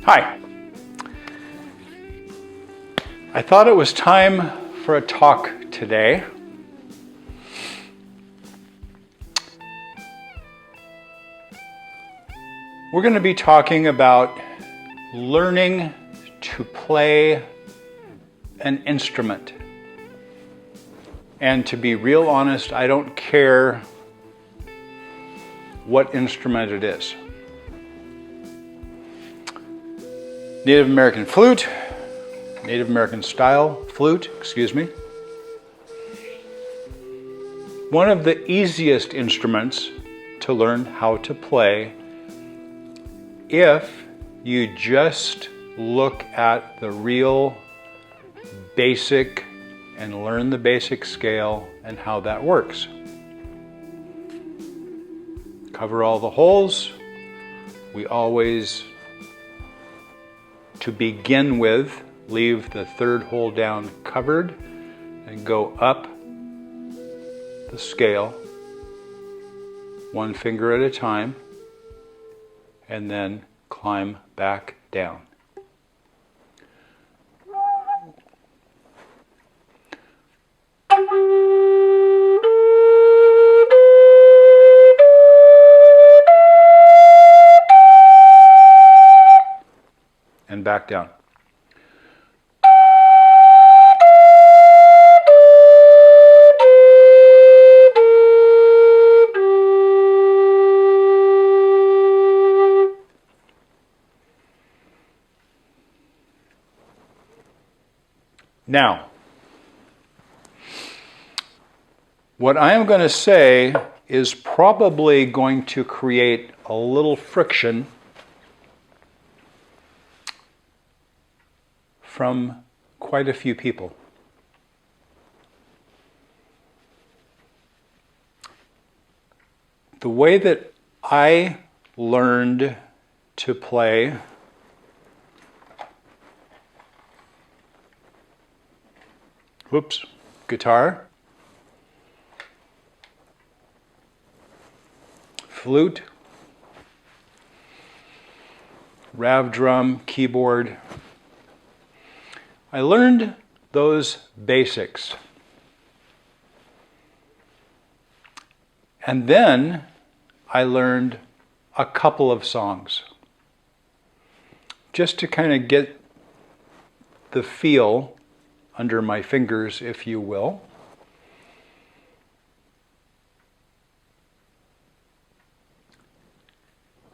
Hi. I thought it was time for a talk today. We're going to be talking about learning to play an instrument. And to be real honest, I don't care what instrument it is. Native American flute, Native American style flute, One of the easiest instruments to learn how to play if you just look at the real basic and learn the basic scale and how that works. Cover all the holes. We always, to begin with, leave the third hole down covered and go up the scale one finger at a time and then climb back down. And back down. Now, what I am going to say is probably going to create a little friction from quite a few people. The way that I learned to play guitar, flute, rav drum, keyboard. I learned those basics. And then I learned a couple of songs just to kind of get the feel under my fingers, if you will.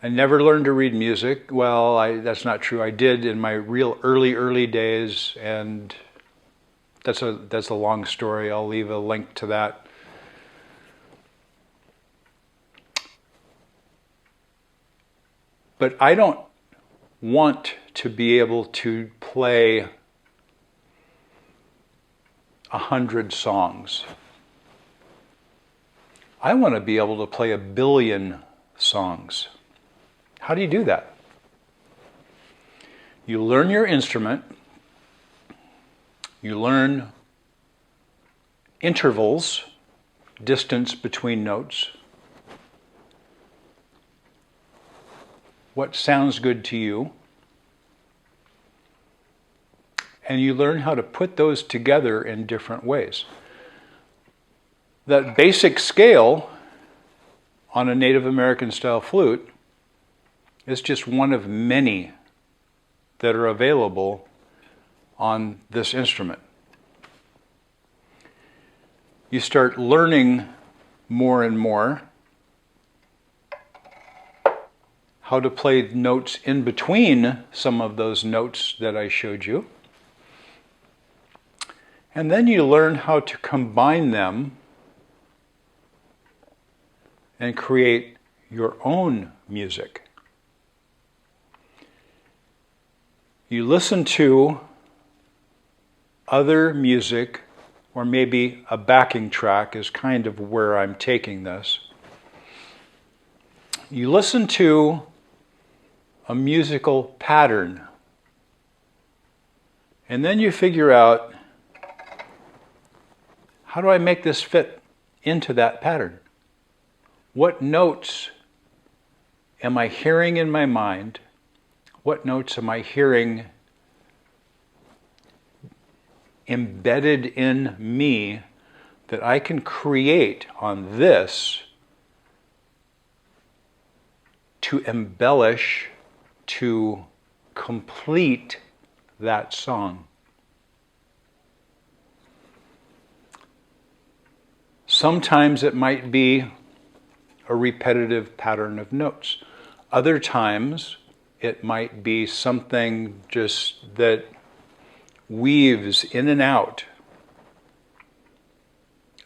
I never learned to read music. Well, that's not true. I did in my real early days, and that's a long story. I'll leave a link to that. But I don't want to be able to play 100 songs. I want to be able to play 1 billion songs. How do you do that? You learn your instrument, you learn intervals, distance between notes, what sounds good to you, and you learn how to put those together in different ways. That basic scale on a Native American style flute is just one of many that are available on this instrument. You start learning more and more how to play notes in between some of those notes that I showed you. And then you learn how to combine them and create your own music. You listen to other music, or maybe a backing track is kind of where I'm taking this. You listen to a musical pattern, and then you figure out, how do I make this fit into that pattern? What notes am I hearing in my mind? What notes am I hearing embedded in me that I can create on this to embellish, to complete that song? Sometimes it might be a repetitive pattern of notes. Other times it might be something just that weaves in and out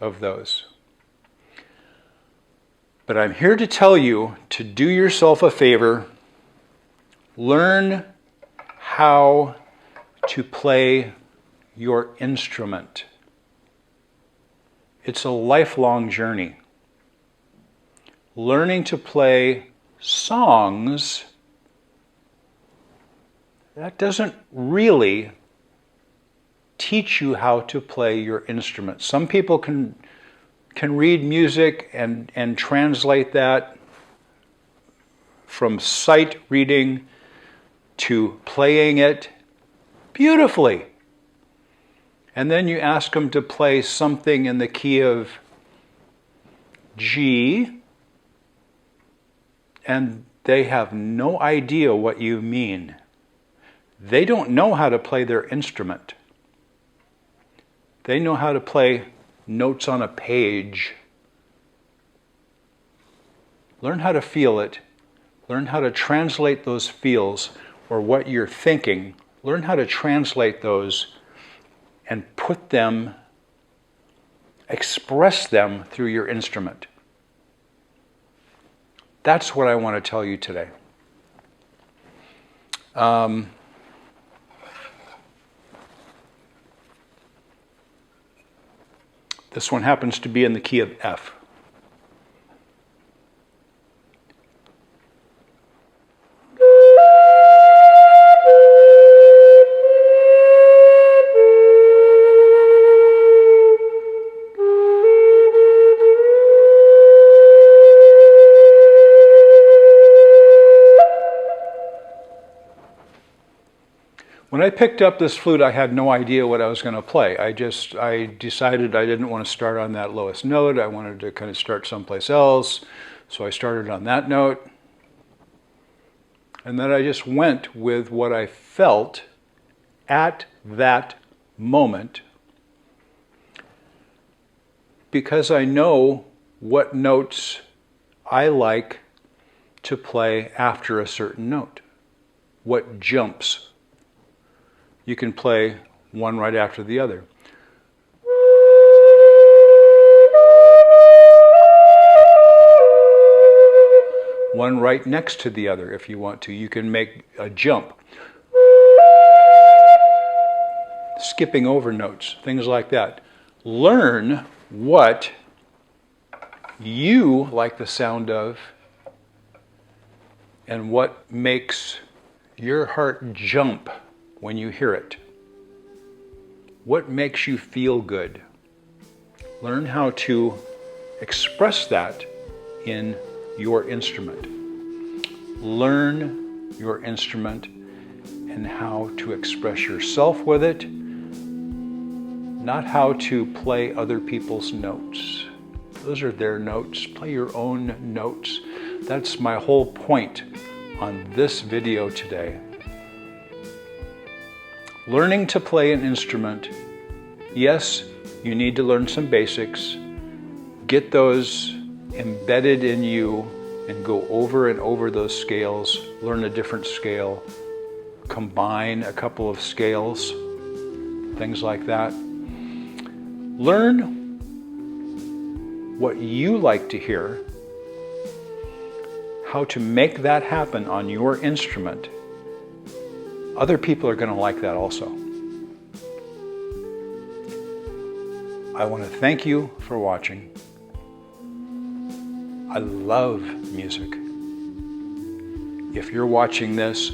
of those. But I'm here to tell you to do yourself a favor. Learn how to play your instrument. It's a lifelong journey. Learning to play songs, that doesn't really teach you how to play your instrument. Some people can read music and translate that from sight reading to playing it beautifully. And then you ask them to play something in the key of G, and they have no idea what you mean. They don't know how to play their instrument. They know how to play notes on a page. Learn how to feel it. Learn how to translate those feels, or what you're thinking. Learn how to translate those and put them, express them through your instrument. That's what I want to tell you today. This one happens to be in the key of F. When I picked up this flute, I had no idea what I was going to play. I decided I didn't want to start on that lowest note. I wanted to kind of start someplace else. So I started on that note. And then I just went with what I felt at that moment, because I know what notes I like to play after a certain note. What jumps. You can play one right after the other. One right next to the other if you want to. You can make a jump. Skipping over notes, things like that. Learn what you like the sound of and what makes your heart jump when you hear it. What makes you feel good? Learn how to express that in your instrument. Learn your instrument and how to express yourself with it, not how to play other people's notes. Those are their notes. Play your own notes. That's my whole point on this video today. Learning to play an instrument, yes, you need to learn some basics. Get those embedded in you and go over and over those scales. Learn a different scale. Combine a couple of scales, things like that. Learn what you like to hear, how to make that happen on your instrument. Other people are going to like that also. I want to thank you for watching. I love music. If you're watching this,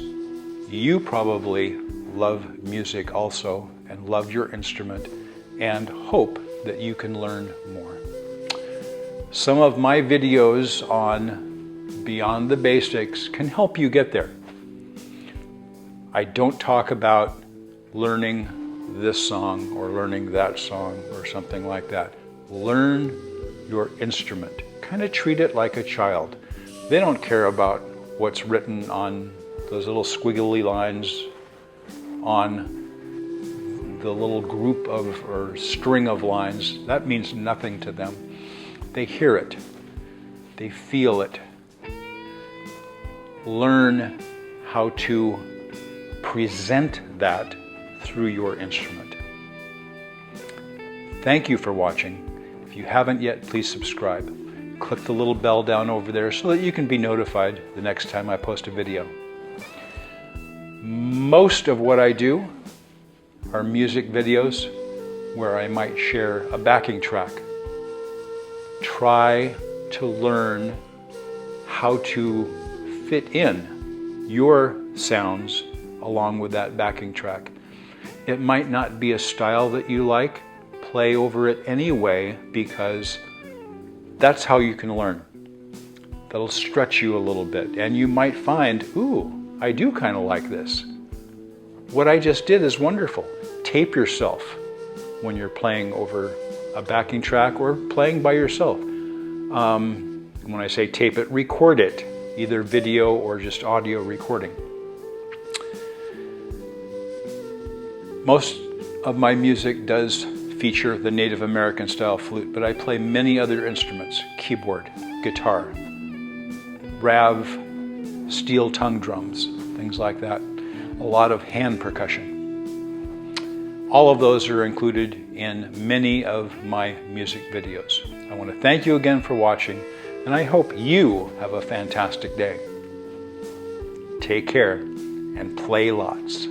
you probably love music also and love your instrument and hope that you can learn more. Some of my videos on Beyond the Basics can help you get there. I don't talk about learning this song or learning that song or something like that. Learn your instrument. Kind of treat it like a child. They don't care about what's written on those little squiggly lines on the little group of or string of lines. That means nothing to them. They hear it. They feel it. Learn how to present that through your instrument. Thank you for watching. If you haven't yet, please subscribe. Click the little bell down over there so that you can be notified the next time I post a video. Most of what I do are music videos where I might share a backing track. Try to learn how to fit in your sounds along with that backing track. It might not be a style that you like. Play over it anyway, because that's how you can learn. That'll stretch you a little bit, and you might find, ooh, I do kind of like this. What I just did is wonderful. Tape yourself when you're playing over a backing track or playing by yourself. When I say tape it, record it, either video or just audio recording. Most of my music does feature the Native American style flute, but I play many other instruments: keyboard, guitar, rav, steel tongue drums, things like that. A lot of hand percussion. All of those are included in many of my music videos. I want to thank you again for watching, and I hope you have a fantastic day. Take care and play lots.